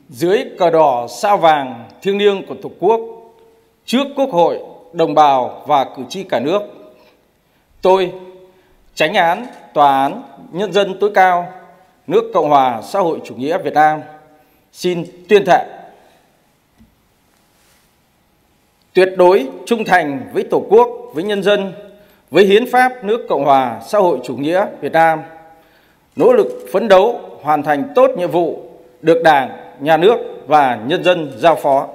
Dưới cờ đỏ sao vàng thiêng liêng của Tổ quốc, trước Quốc hội, đồng bào và cử tri cả nước, tôi, Chánh án Tòa án Nhân dân tối cao nước Cộng hòa xã hội chủ nghĩa Việt Nam, xin tuyên thệ tuyệt đối trung thành với Tổ quốc, với nhân dân, với hiến pháp nước Cộng hòa xã hội chủ nghĩa Việt Nam, nỗ lực phấn đấu hoàn thành tốt nhiệm vụ được Đảng, Nhà nước và nhân dân giao phó.